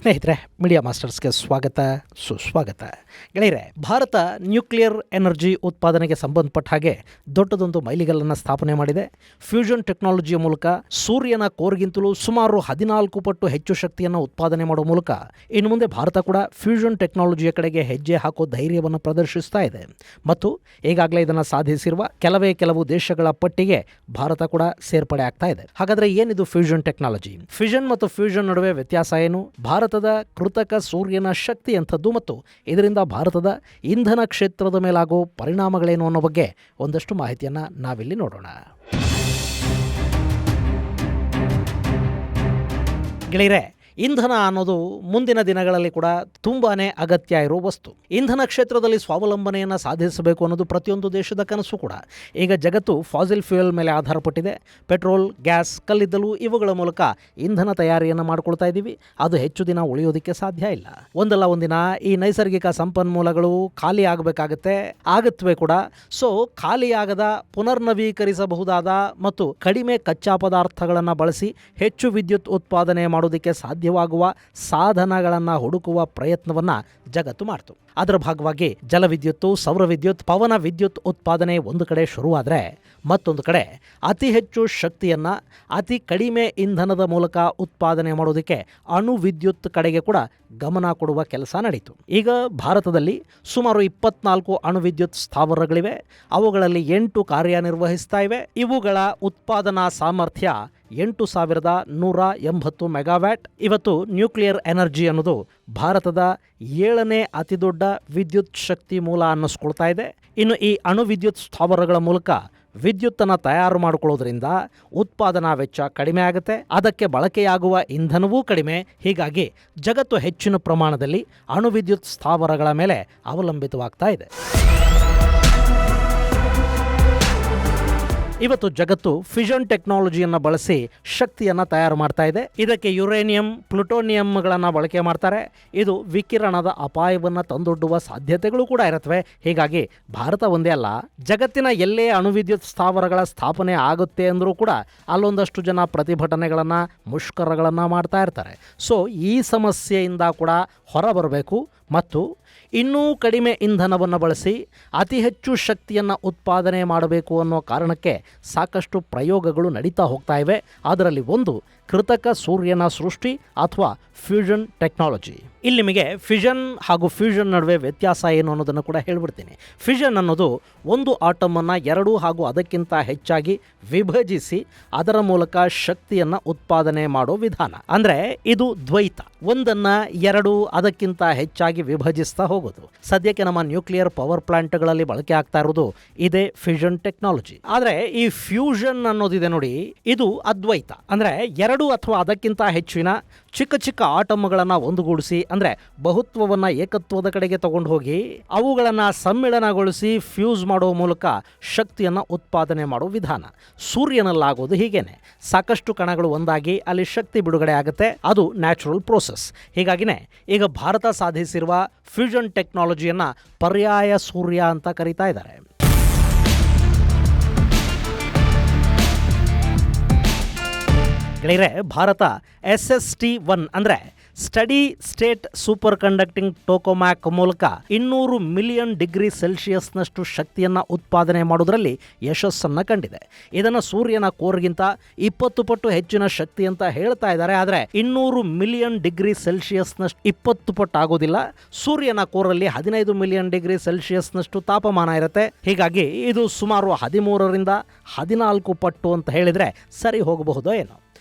ಸ್ನೇಹಿತರೆ, ಮೀಡಿಯಾ ಮಾಸ್ಟರ್ಸ್ಗೆ ಸ್ವಾಗತ ಸುಸ್ವಾಗತ. ಗೆಳೆಯರೆ, ಭಾರತ ನ್ಯೂಕ್ಲಿಯರ್ ಎನರ್ಜಿ ಉತ್ಪಾದನೆಗೆ ಸಂಬಂಧಪಟ್ಟ ಹಾಗೆ ದೊಡ್ಡದೊಂದು ಮೈಲಿಗಲ್ಲನ್ನು ಸ್ಥಾಪನೆ ಮಾಡಿದೆ. ಫ್ಯೂಷನ್ ಟೆಕ್ನಾಲಜಿಯ ಮೂಲಕ ಸೂರ್ಯನ ಕೋರ್ಗಿಂತಲೂ ಸುಮಾರು 14 ಪಟ್ಟು ಹೆಚ್ಚು ಶಕ್ತಿಯನ್ನು ಉತ್ಪಾದನೆ ಮಾಡುವ ಮೂಲಕ ಇನ್ನು ಮುಂದೆ ಭಾರತ ಕೂಡ ಫ್ಯೂಷನ್ ಟೆಕ್ನಾಲಜಿಯ ಕಡೆಗೆ ಹೆಜ್ಜೆ ಹಾಕೋ ಧೈರ್ಯವನ್ನು ಪ್ರದರ್ಶಿಸ್ತಾ ಇದೆ. ಮತ್ತು ಈಗಾಗಲೇ ಇದನ್ನು ಸಾಧಿಸಿರುವ ಕೆಲವು ದೇಶಗಳ ಪಟ್ಟಿಗೆ ಭಾರತ ಕೂಡ ಸೇರ್ಪಡೆ ಆಗ್ತಾ ಇದೆ. ಹಾಗಾದರೆ ಏನಿದು ಫ್ಯೂಷನ್ ಟೆಕ್ನಾಲಜಿ? ಫ್ಯೂಷನ್ ಮತ್ತು ಫ್ಯೂಷನ್ ನಡುವೆ ವ್ಯತ್ಯಾಸ ಏನು? ಭಾರತದ ಕೃತಕ ಸೂರ್ಯನ ಶಕ್ತಿ ಎಂಥದ್ದು ಮತ್ತು ಇದರಿಂದ ಭಾರತದ ಇಂಧನ ಕ್ಷೇತ್ರದ ಮೇಲಾಗೋ ಪರಿಣಾಮಗಳೇನು ಅನ್ನೋ ಬಗ್ಗೆ ಒಂದಷ್ಟು ಮಾಹಿತಿಯನ್ನು ನಾವಿಲ್ಲಿ ನೋಡೋಣ. ಗೆಳೆಯರೆ, ಇಂಧನ ಅನ್ನೋದು ಮುಂದಿನ ದಿನಗಳಲ್ಲಿ ಕೂಡ ತುಂಬಾ ಅಗತ್ಯ ಇರೋ ವಸ್ತು. ಇಂಧನ ಕ್ಷೇತ್ರದಲ್ಲಿ ಸ್ವಾವಲಂಬನೆಯನ್ನು ಸಾಧಿಸಬೇಕು ಅನ್ನೋದು ಪ್ರತಿಯೊಂದು ದೇಶದ ಕನಸು ಕೂಡ. ಈಗ ಜಗತ್ತು ಫಾಸಿಲ್ ಫ್ಯೂಯಲ್ ಮೇಲೆ ಆಧಾರಪಟ್ಟಿದೆ. ಪೆಟ್ರೋಲ್, ಗ್ಯಾಸ್, ಕಲ್ಲಿದ್ದಲು ಇವುಗಳ ಮೂಲಕ ಇಂಧನ ತಯಾರಿಯನ್ನು ಮಾಡ್ಕೊಳ್ತಾ ಇದ್ದೀವಿ. ಅದು ಹೆಚ್ಚು ದಿನ ಉಳಿಯೋದಕ್ಕೆ ಸಾಧ್ಯ ಇಲ್ಲ. ಒಂದಲ್ಲ ಒಂದಿನ ಈ ನೈಸರ್ಗಿಕ ಸಂಪನ್ಮೂಲಗಳು ಖಾಲಿ ಆಗತ್ವೆ ಕೂಡ. ಸೊ ಖಾಲಿಯಾಗದ, ಪುನರ್ನವೀಕರಿಸಬಹುದಾದ ಮತ್ತು ಕಡಿಮೆ ಕಚ್ಚಾ ಪದಾರ್ಥಗಳನ್ನು ಬಳಸಿ ಹೆಚ್ಚು ವಿದ್ಯುತ್ ಉತ್ಪಾದನೆ ಮಾಡೋದಕ್ಕೆ ಸಾಧ್ಯವಾಗುವ ಸಾಧನಗಳನ್ನು ಹುಡುಕುವ ಪ್ರಯತ್ನವನ್ನು ಜಗತ್ತು ಮಾಡ್ತು. ಅದರ ಭಾಗವಾಗಿ ಜಲವಿದ್ಯುತ್ತು, ಸೌರ ವಿದ್ಯುತ್, ಪವನ ವಿದ್ಯುತ್ ಉತ್ಪಾದನೆ ಒಂದು ಕಡೆ ಶುರುವಾದರೆ ಮತ್ತೊಂದು ಕಡೆ ಅತಿ ಹೆಚ್ಚು ಶಕ್ತಿಯನ್ನು ಅತಿ ಕಡಿಮೆ ಇಂಧನದ ಮೂಲಕ ಉತ್ಪಾದನೆ ಮಾಡೋದಕ್ಕೆ ಅಣು ವಿದ್ಯುತ್ ಕಡೆಗೆ ಕೂಡ ಗಮನ ಕೊಡುವ ಕೆಲಸ ನಡೀತು. ಈಗ ಭಾರತದಲ್ಲಿ ಸುಮಾರು 24 ಅಣು ವಿದ್ಯುತ್ ಸ್ಥಾವರಗಳಿವೆ. ಅವುಗಳಲ್ಲಿ 8 ಕಾರ್ಯನಿರ್ವಹಿಸ್ತಾ ಇವೆ. ಇವುಗಳ ಉತ್ಪಾದನಾ ಸಾಮರ್ಥ್ಯ 8180 ಮೆಗಾವ್ಯಾಟ್. ಇವತ್ತು ನ್ಯೂಕ್ಲಿಯರ್ ಎನರ್ಜಿ ಅನ್ನೋದು ಭಾರತದ 7ನೇ ಅತಿ ದೊಡ್ಡ ವಿದ್ಯುತ್ ಶಕ್ತಿ ಮೂಲ ಅನ್ನಿಸ್ಕೊಳ್ತಾ ಇದೆ. ಇನ್ನು ಈ ಅಣು ವಿದ್ಯುತ್ ಸ್ಥಾವರಗಳ ಮೂಲಕ ವಿದ್ಯುತ್ತನ್ನು ತಯಾರು ಮಾಡಿಕೊಳ್ಳೋದ್ರಿಂದ ಉತ್ಪಾದನಾ ವೆಚ್ಚ ಕಡಿಮೆ ಆಗುತ್ತೆ, ಅದಕ್ಕೆ ಬಳಕೆಯಾಗುವ ಇಂಧನವೂ ಕಡಿಮೆ. ಹೀಗಾಗಿ ಜಗತ್ತು ಹೆಚ್ಚಿನ ಪ್ರಮಾಣದಲ್ಲಿ ಅಣು ವಿದ್ಯುತ್ ಸ್ಥಾವರಗಳ ಮೇಲೆ ಅವಲಂಬಿತವಾಗ್ತಾ ಇದೆ. ಇವತ್ತು ಜಗತ್ತು ಫ್ಯೂಷನ್ ಟೆಕ್ನಾಲಜಿಯನ್ನು ಬಳಸಿ ಶಕ್ತಿಯನ್ನು ತಯಾರು ಮಾಡ್ತಾ ಇದೆ. ಇದಕ್ಕೆ ಯುರೇನಿಯಂ, ಪ್ಲುಟೋನಿಯಂಗಳನ್ನು ಬಳಕೆ ಮಾಡ್ತಾರೆ. ಇದು ವಿಕಿರಣದ ಅಪಾಯವನ್ನು ತಂದೊಡ್ಡುವ ಸಾಧ್ಯತೆಗಳು ಕೂಡ ಇರುತ್ತವೆ. ಹೀಗಾಗಿ ಭಾರತ ಒಂದೇ ಅಲ್ಲ, ಜಗತ್ತಿನ ಎಲ್ಲೇ ಅಣುವಿದ್ಯುತ್ ಸ್ಥಾವರಗಳ ಸ್ಥಾಪನೆ ಆಗುತ್ತೆ ಅಂದರೂ ಕೂಡ ಅಲ್ಲೊಂದಷ್ಟು ಜನ ಪ್ರತಿಭಟನೆಗಳನ್ನು, ಮುಷ್ಕರಗಳನ್ನು ಮಾಡ್ತಾ ಇರ್ತಾರೆ. ಸೊ ಈ ಸಮಸ್ಯೆಯಿಂದ ಕೂಡ ಹೊರಬರಬೇಕು ಮತ್ತು ಇನ್ನೂ ಕಡಿಮೆ ಇಂಧನವನ್ನು ಬಳಸಿ ಅತಿ ಹೆಚ್ಚು ಶಕ್ತಿಯನ್ನು ಉತ್ಪಾದನೆ ಮಾಡಬೇಕು ಅನ್ನೋ ಕಾರಣಕ್ಕೆ ಸಾಕಷ್ಟು ಪ್ರಯೋಗಗಳು ನಡೀತಾ ಹೋಗ್ತಾ ಇವೆ. ಅದರಲ್ಲಿ ಒಂದು ಕೃತಕ ಸೂರ್ಯನ ಸೃಷ್ಟಿ ಅಥವಾ ಫ್ಯೂಷನ್ ಟೆಕ್ನಾಲಜಿ. ಇಲ್ಲಿ ನಿಮಗೆ ಫ್ಯೂಷನ್ ಹಾಗೂ ಫ್ಯೂಷನ್ ನಡುವೆ ವ್ಯತ್ಯಾಸ ಏನು ಅನ್ನೋದನ್ನು ಕೂಡ ಹೇಳ್ಬಿಡ್ತೀನಿ. ಫ್ಯೂಷನ್ ಅನ್ನೋದು ಒಂದು ಆಟಮನ್ನು 2 ಹಾಗೂ ಅದಕ್ಕಿಂತ ಹೆಚ್ಚಾಗಿ ವಿಭಜಿಸಿ ಅದರ ಮೂಲಕ ಶಕ್ತಿಯನ್ನು ಉತ್ಪಾದನೆ ಮಾಡೋ ವಿಧಾನ. ಅಂದರೆ ಇದು ದ್ವೈತ, ಒಂದನ್ನು 2 ಅದಕ್ಕಿಂತ ಹೆಚ್ಚಾಗಿ ವಿಭಜಿಸ್ತಾ ಹೋಗೋದು. ಸದ್ಯಕ್ಕೆ ನಮ್ಮ ನ್ಯೂಕ್ಲಿಯರ್ ಪವರ್ ಪ್ಲಾಂಟ್ಗಳಲ್ಲಿ ಬಳಕೆ ಆಗ್ತಾ ಇರೋದು ಇದೇ ಫ್ಯೂಷನ್ ಟೆಕ್ನಾಲಜಿ. ಆದರೆ ಈ ಫ್ಯೂಷನ್ ಅನ್ನೋದಿದೆ ನೋಡಿ, ಇದು ಅದ್ವೈತ. ಅಂದರೆ 2 ಅಥವಾ ಅದಕ್ಕಿಂತ ಹೆಚ್ಚಿನ ಚಿಕ್ಕ ಚಿಕ್ಕ ಆಟಮ್ಗಳನ್ನು ಒಂದುಗೂಡಿಸಿ, ಅಂದರೆ ಬಹುತ್ವವನ್ನು ಏಕತ್ವದ ಕಡೆಗೆ ತಗೊಂಡು ಹೋಗಿ ಅವುಗಳನ್ನು ಸಮ್ಮಿಳನಗೊಳಿಸಿ ಫ್ಯೂಸ್ ಮಾಡೋ ಮೂಲಕ ಶಕ್ತಿಯನ್ನು ಉತ್ಪಾದನೆ ಮಾಡೋ ವಿಧಾನ. ಸೂರ್ಯನಲ್ಲಾಗೋದು ಹೀಗೇನೆ. ಸಾಕಷ್ಟು ಕಣಗಳು ಒಂದಾಗಿ ಅಲ್ಲಿ ಶಕ್ತಿ ಬಿಡುಗಡೆ ಆಗುತ್ತೆ. ಅದು ನ್ಯಾಚುರಲ್ ಪ್ರೋಸೆಸ್. ಹೀಗಾಗಿನೇ ಈಗ ಭಾರತ ಸಾಧಿಸಿರುವ ಫ್ಯೂಷನ್ ಟೆಕ್ನಾಲಜಿಯನ್ನು ಪರ್ಯಾಯ ಸೂರ್ಯ ಅಂತ ಕರೀತಾ ಇದ್ದಾರೆ. ಗೆಳೆಯರೆ, ಭಾರತ SST-1 ಅಂದರೆ ಸ್ಟಡಿ ಸ್ಟೇಟ್ ಸೂಪರ್ ಕಂಡಕ್ಟಿಂಗ್ ಟೋಕೊಮ್ಯಾಕ್ ಮೂಲಕ 200 ಮಿಲಿಯನ್ ಡಿಗ್ರಿ ಸೆಲ್ಸಿಯಸ್ನಷ್ಟು ಶಕ್ತಿಯನ್ನು ಉತ್ಪಾದನೆ ಮಾಡೋದರಲ್ಲಿ ಯಶಸ್ಸನ್ನು ಕಂಡಿದೆ. ಇದನ್ನು ಸೂರ್ಯನ ಕೋರ್ಗಿಂತ 20 ಪಟ್ಟು ಹೆಚ್ಚಿನ ಶಕ್ತಿ ಅಂತ ಹೇಳ್ತಾ ಇದ್ದಾರೆ. ಆದರೆ 200 ಮಿಲಿಯನ್ ಡಿಗ್ರಿ ಸೆಲ್ಸಿಯಸ್ನಷ್ಟು 20 ಪಟ್ಟು ಆಗೋದಿಲ್ಲ. ಸೂರ್ಯನ ಕೋರಲ್ಲಿ 15 ಮಿಲಿಯನ್ ಡಿಗ್ರಿ ಸೆಲ್ಸಿಯಸ್ನಷ್ಟು ತಾಪಮಾನ ಇರುತ್ತೆ. ಹೀಗಾಗಿ ಇದು ಸುಮಾರು 13ರಿಂದ 14 ಪಟ್ಟು ಅಂತ ಹೇಳಿದರೆ ಸರಿ ಹೋಗಬಹುದೋ ಏನೋ.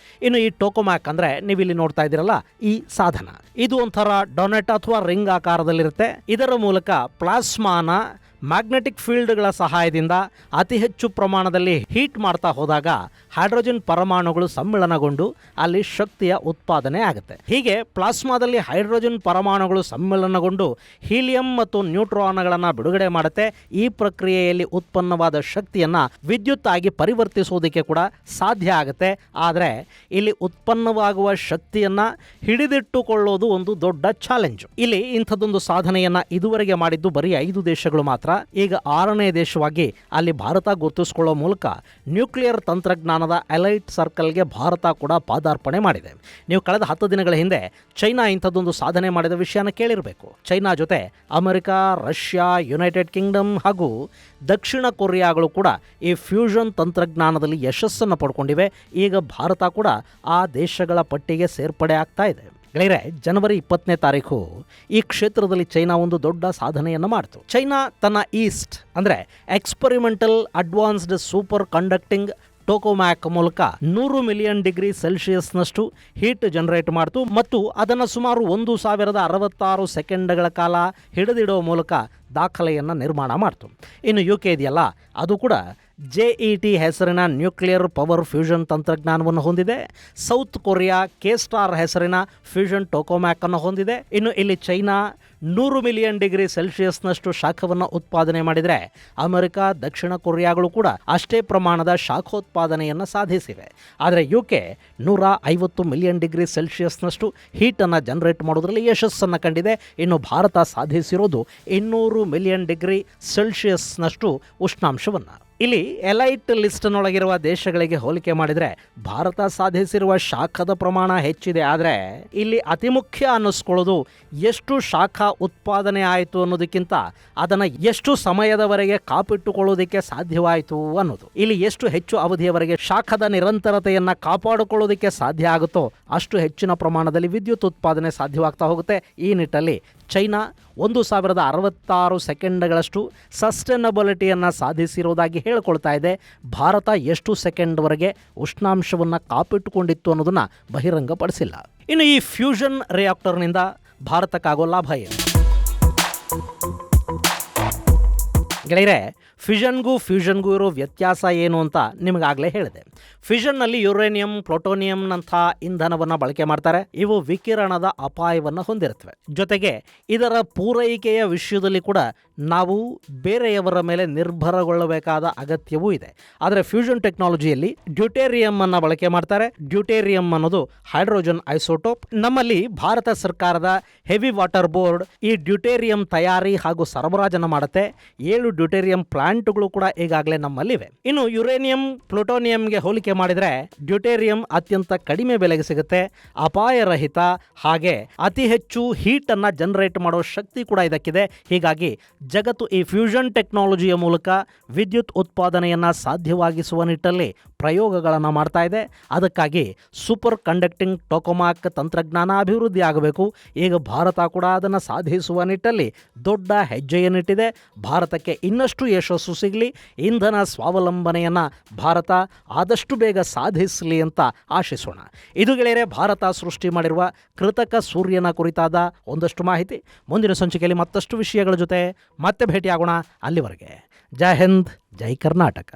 ಇನ್ನು ಈ ಟೋಕೊಮ್ಯಾಕ್ ಅಂದರೆ ನೀವಿಲ್ಲಿ ನೋಡ್ತಾ ಇದ್ದೀರಲ್ಲ, ಈ ಸಾಧನ ಇದು ಒಂಥರ ಡೊನೆಟ್ ಅಥವಾ ರಿಂಗ್ ಆಕಾರದಲ್ಲಿರುತ್ತೆ. ಇದರ ಮೂಲಕ ಪ್ಲಾಸ್ಮಾನ ಮ್ಯಾಗ್ನೆಟಿಕ್ ಫೀಲ್ಡ್ಗಳ ಸಹಾಯದಿಂದ ಅತಿ ಹೆಚ್ಚು ಪ್ರಮಾಣದಲ್ಲಿ ಹೀಟ್ ಮಾಡ್ತಾ ಹೋದಾಗ ಹೈಡ್ರೋಜನ್ ಪರಮಾಣುಗಳು ಸಮ್ಮಿಳನಗೊಂಡು ಅಲ್ಲಿ ಶಕ್ತಿಯ ಉತ್ಪಾದನೆ ಆಗುತ್ತೆ. ಹೀಗೆ ಪ್ಲಾಸ್ಮಾದಲ್ಲಿ ಹೈಡ್ರೋಜನ್ ಪರಮಾಣುಗಳು ಸಮ್ಮಿಳನಗೊಂಡು ಹೀಲಿಯಂ ಮತ್ತು ನ್ಯೂಟ್ರಾನ್ಗಳನ್ನು ಬಿಡುಗಡೆ ಮಾಡುತ್ತೆ. ಈ ಪ್ರಕ್ರಿಯೆಯಲ್ಲಿ ಉತ್ಪನ್ನವಾದ ಶಕ್ತಿಯನ್ನು ವಿದ್ಯುತ್ ಆಗಿ ಪರಿವರ್ತಿಸೋದಕ್ಕೆ ಕೂಡ ಸಾಧ್ಯ ಆಗುತ್ತೆ. ಆದರೆ ಇಲ್ಲಿ ಉತ್ಪನ್ನವಾಗುವ ಶಕ್ತಿಯನ್ನು ಹಿಡಿದಿಟ್ಟುಕೊಳ್ಳೋದು ಒಂದು ದೊಡ್ಡ ಚಾಲೆಂಜ್. ಇಲ್ಲಿ ಇಂಥದ್ದೊಂದು ಸಾಧನೆಯನ್ನು ಇದುವರೆಗೆ ಮಾಡಿದ್ದು ಬರೀ 5 ದೇಶಗಳು ಮಾತ್ರ. ಈಗ 6ನೇ ದೇಶವಾಗಿ ಅಲ್ಲಿ ಭಾರತ ಗುರುತಿಸಿಕೊಳ್ಳೋ ಮೂಲಕ ನ್ಯೂಕ್ಲಿಯರ್ ತಂತ್ರಜ್ಞಾನ ತಂತ್ರಜ್ಞಾನದ ಎಲೈಟ್ ಸರ್ಕಲ್ಗೆ ಭಾರತ ಕೂಡ ಪಾದಾರ್ಪಣೆ ಮಾಡಿದೆ. ನೀವು ಕಳೆದ 10 ದಿನಗಳ ಹಿಂದೆ ಚೈನಾ ಇಂಥದ್ದೊಂದು ಸಾಧನೆ ಮಾಡಿದ ವಿಷಯನ ಕೇಳಿರಬೇಕು. ಚೈನಾ ಜೊತೆ ಅಮೆರಿಕ, ರಷ್ಯಾ, ಯುನೈಟೆಡ್ ಕಿಂಗ್ಡಮ್ ಹಾಗೂ ದಕ್ಷಿಣ ಕೊರಿಯಾಗಳು ಕೂಡ ಈ ಫ್ಯೂಷನ್ ತಂತ್ರಜ್ಞಾನದಲ್ಲಿ ಯಶಸ್ಸನ್ನು ಪಡ್ಕೊಂಡಿವೆ. ಈಗ ಭಾರತ ಕೂಡ ಆ ದೇಶಗಳ ಪಟ್ಟಿಗೆ ಸೇರ್ಪಡೆ ಆಗ್ತಾ ಇದೆ. ಗೆಳೆಯರೆ, ಜನವರಿ 20ನೇ ತಾರೀಕು ಈ ಕ್ಷೇತ್ರದಲ್ಲಿ ಚೈನಾ ಒಂದು ದೊಡ್ಡ ಸಾಧನೆಯನ್ನು ಮಾಡಿತು. ಚೈನಾ ತನ್ನ ಈಸ್ಟ್ ಅಂದರೆ ಎಕ್ಸ್ಪರಿಮೆಂಟಲ್ ಅಡ್ವಾನ್ಸ್ಡ್ ಸೂಪರ್ ಕಂಡಕ್ಟಿಂಗ್ ಟೋಕೊಮ್ಯಾಕ್ ಮೂಲಕ 100 ಮಿಲಿಯನ್ ಡಿಗ್ರಿ ಸೆಲ್ಸಿಯಸ್ನಷ್ಟು ಹೀಟ್ ಜನರೇಟ್ ಮಾಡಿತು ಮತ್ತು ಅದನ್ನು ಸುಮಾರು 1066 ಸೆಕೆಂಡ್ಗಳ ಕಾಲ ಹಿಡಿದಿಡೋ ಮೂಲಕ ದಾಖಲೆಯನ್ನು ನಿರ್ಮಾಣ ಮಾಡಿತು. ಇನ್ನು UK ಇದೆಯಲ್ಲ, ಅದು ಕೂಡ JET ಹೆಸರಿನ ನ್ಯೂಕ್ಲಿಯರ್ ಪವರ್ ಫ್ಯೂಷನ್ ತಂತ್ರಜ್ಞಾನವನ್ನು ಹೊಂದಿದೆ. ಸೌತ್ ಕೊರಿಯಾ K-ಸ್ಟಾರ್ ಹೆಸರಿನ ಫ್ಯೂಷನ್ ಟೋಕೊಮ್ಯಾಕ್ ಅನ್ನು ಹೊಂದಿದೆ. ಇನ್ನು ಇಲ್ಲಿ ಚೈನಾ 100 ಮಿಲಿಯನ್ ಡಿಗ್ರಿ ಸೆಲ್ಸಿಯಸ್ನಷ್ಟು ಶಾಖವನ್ನು ಉತ್ಪಾದನೆ ಮಾಡಿದರೆ ಅಮೆರಿಕ, ದಕ್ಷಿಣ ಕೊರಿಯಾಗಳು ಕೂಡ ಅಷ್ಟೇ ಪ್ರಮಾಣದ ಶಾಖೋತ್ಪಾದನೆಯನ್ನು ಸಾಧಿಸಿವೆ. ಆದರೆ UK 150 ಮಿಲಿಯನ್ ಡಿಗ್ರಿ ಸೆಲ್ಸಿಯಸ್ನಷ್ಟು ಹೀಟನ್ನು ಜನರೇಟ್ ಮಾಡೋದ್ರಲ್ಲಿ ಯಶಸ್ಸನ್ನು ಕಂಡಿದೆ. ಇನ್ನು ಭಾರತ ಸಾಧಿಸಿರೋದು 200 ಮಿಲಿಯನ್ ಡಿಗ್ರಿ ಸೆಲ್ಸಿಯಸ್ನಷ್ಟು ಉಷ್ಣಾಂಶವನ್ನು. ಇಲ್ಲಿ ಎಲೈಟ್ ಲಿಸ್ಟ್ನೊಳಗಿರುವ ದೇಶಗಳಿಗೆ ಹೋಲಿಕೆ ಮಾಡಿದರೆ ಭಾರತ ಸಾಧಿಸಿರುವ ಶಾಖದ ಪ್ರಮಾಣ ಹೆಚ್ಚಿದೆ. ಆದರೆ ಇಲ್ಲಿ ಅತಿ ಮುಖ್ಯ ಅನ್ನಿಸ್ಕೊಳ್ಳೋದು ಎಷ್ಟು ಶಾಖ ಉತ್ಪಾದನೆ ಆಯಿತು ಅನ್ನೋದಕ್ಕಿಂತ ಅದನ್ನು ಎಷ್ಟು ಸಮಯದವರೆಗೆ ಕಾಪಿಟ್ಟುಕೊಳ್ಳೋದಕ್ಕೆ ಸಾಧ್ಯವಾಯಿತು ಅನ್ನೋದು. ಇಲ್ಲಿ ಎಷ್ಟು ಹೆಚ್ಚು ಅವಧಿಯವರೆಗೆ ಶಾಖದ ನಿರಂತರತೆಯನ್ನು ಕಾಪಾಡಿಕೊಳ್ಳೋದಕ್ಕೆ ಸಾಧ್ಯ ಆಗುತ್ತೋ ಅಷ್ಟು ಹೆಚ್ಚಿನ ಪ್ರಮಾಣದಲ್ಲಿ ವಿದ್ಯುತ್ ಉತ್ಪಾದನೆ ಸಾಧ್ಯವಾಗ್ತಾ ಹೋಗುತ್ತೆ. ಈ ನಿಟ್ಟಲ್ಲಿ ಚೈನಾ 1066 ಸೆಕೆಂಡ್ಗಳಷ್ಟು ಸಸ್ಟೈನಬಿಲಿಟಿಯನ್ನು ಸಾಧಿಸಿರುವುದಾಗಿ ಹೇಳಿಕೊಳ್ತಾ ಇದೆ. ಭಾರತ ಎಷ್ಟು ಸೆಕೆಂಡ್ವರೆಗೆ ಉಷ್ಣಾಂಶವನ್ನು ಕಾಪಿಟ್ಟುಕೊಂಡಿತ್ತು ಅನ್ನೋದನ್ನು ಬಹಿರಂಗಪಡಿಸಿಲ್ಲ. ಇನ್ನು ಈ ಫ್ಯೂಷನ್ ರಿಯಾಕ್ಟರ್ನಿಂದ ಭಾರತಕ್ಕಾಗೋ ಲಾಭ ಏನು? ಗೆಳೆಯರೆ, ಫ್ಯೂಷನ್ಗೂ ಇರೋ ವ್ಯತ್ಯಾಸ ಏನು ಅಂತ ನಿಮಗಾಗಲೇ ಹೇಳಿದೆ. ಫ್ಯೂಷನ್ನಲ್ಲಿ ಯುರೇನಿಯಂ, ಪ್ಲೂಟೋನಿಯಂನಂಥ ಇಂಧನವನ್ನು ಬಳಕೆ ಮಾಡ್ತಾರೆ. ಇವು ವಿಕಿರಣದ ಅಪಾಯವನ್ನು ಹೊಂದಿರುತ್ತವೆ. ಜೊತೆಗೆ ಇದರ ಪೂರೈಕೆಯ ವಿಷಯದಲ್ಲಿ ಕೂಡ ನಾವು ಬೇರೆಯವರ ಮೇಲೆ ನಿರ್ಭರಗೊಳ್ಳಬೇಕಾದ ಅಗತ್ಯವೂ ಇದೆ. ಆದರೆ ಫ್ಯೂಷನ್ ಟೆಕ್ನಾಲಜಿಯಲ್ಲಿ ಡ್ಯೂಟೇರಿಯಂ ಅನ್ನು ಬಳಕೆ ಮಾಡ್ತಾರೆ. ಡ್ಯೂಟೇರಿಯಂ ಅನ್ನೋದು ಹೈಡ್ರೋಜನ್ ಐಸೋಟೋಪ್. ನಮ್ಮಲ್ಲಿ ಭಾರತ ಸರ್ಕಾರದ ಹೆವಿ ವಾಟರ್ ಬೋರ್ಡ್ ಈ ಡ್ಯೂಟೇರಿಯಂ ತಯಾರಿ ಹಾಗೂ ಸರಬರಾಜನ್ನು ಮಾಡುತ್ತೆ. 7 ಡ್ಯೂಟೇರಿಯಂ ಪ್ಲಾಂಟ್ಗಳು ಕೂಡ ಈಗಾಗಲೇ ನಮ್ಮಲ್ಲಿವೆ. ಇನ್ನು ಯುರೇನಿಯಂ, ಪ್ಲೂಟೋನಿಯಂಗೆ ಹೋಲಿಕೆ ಮಾಡಿದರೆ ಡ್ಯೂಟೇರಿಯಂ ಅತ್ಯಂತ ಕಡಿಮೆ ಬೆಲೆಗೆ ಸಿಗುತ್ತೆ, ಅಪಾಯರಹಿತ, ಹಾಗೆ ಅತಿ ಹೆಚ್ಚು ಹೀಟನ್ನು ಜನರೇಟ್ ಮಾಡೋ ಶಕ್ತಿ ಕೂಡ ಇದಕ್ಕಿದೆ. ಹೀಗಾಗಿ ಜಗತ್ತು ಈ ಫ್ಯೂಷನ್ ಟೆಕ್ನಾಲಜಿಯ ಮೂಲಕ ವಿದ್ಯುತ್ ಉತ್ಪಾದನೆಯನ್ನು ಸಾಧ್ಯವಾಗಿಸುವ ನಿಟ್ಟಲ್ಲಿ ಪ್ರಯೋಗಗಳನ್ನು ಮಾಡ್ತಾ ಇದೆ. ಅದಕ್ಕಾಗಿ ಸೂಪರ್ ಕಂಡಕ್ಟಿಂಗ್ ಟೋಕೊಮ್ಯಾಕ್ ತಂತ್ರಜ್ಞಾನ ಅಭಿವೃದ್ಧಿ ಆಗಬೇಕು. ಈಗ ಭಾರತ ಕೂಡ ಅದನ್ನು ಸಾಧಿಸುವ ನಿಟ್ಟಲ್ಲಿ ದೊಡ್ಡ ಹೆಜ್ಜೆಯನ್ನಿಟ್ಟಿದೆ. ಭಾರತಕ್ಕೆ ಇನ್ನಷ್ಟು ಯಶಸ್ಸು ಸಿಗಲಿ, ಇಂಧನ ಸ್ವಾವಲಂಬನೆಯನ್ನು ಭಾರತ ಆದಷ್ಟು ಬೇಗ ಸಾಧಿಸಲಿ ಅಂತ ಆಶಿಸೋಣ. ಇದು ಗೆಳೆಯರೆ, ಭಾರತ ಸೃಷ್ಟಿ ಮಾಡಿರುವ ಕೃತಕ ಸೂರ್ಯನ ಕುರಿತಾದ ಒಂದಷ್ಟು ಮಾಹಿತಿ. ಮುಂದಿನ ಸಂಚಿಕೆಯಲ್ಲಿ ಮತ್ತಷ್ಟು ವಿಷಯಗಳ ಜೊತೆ ಮತ್ತೆ ಭೇಟಿಯಾಗೋಣ. ಅಲ್ಲಿವರೆಗೆ ಜೈ ಹಿಂದ್, ಜೈ ಕರ್ನಾಟಕ.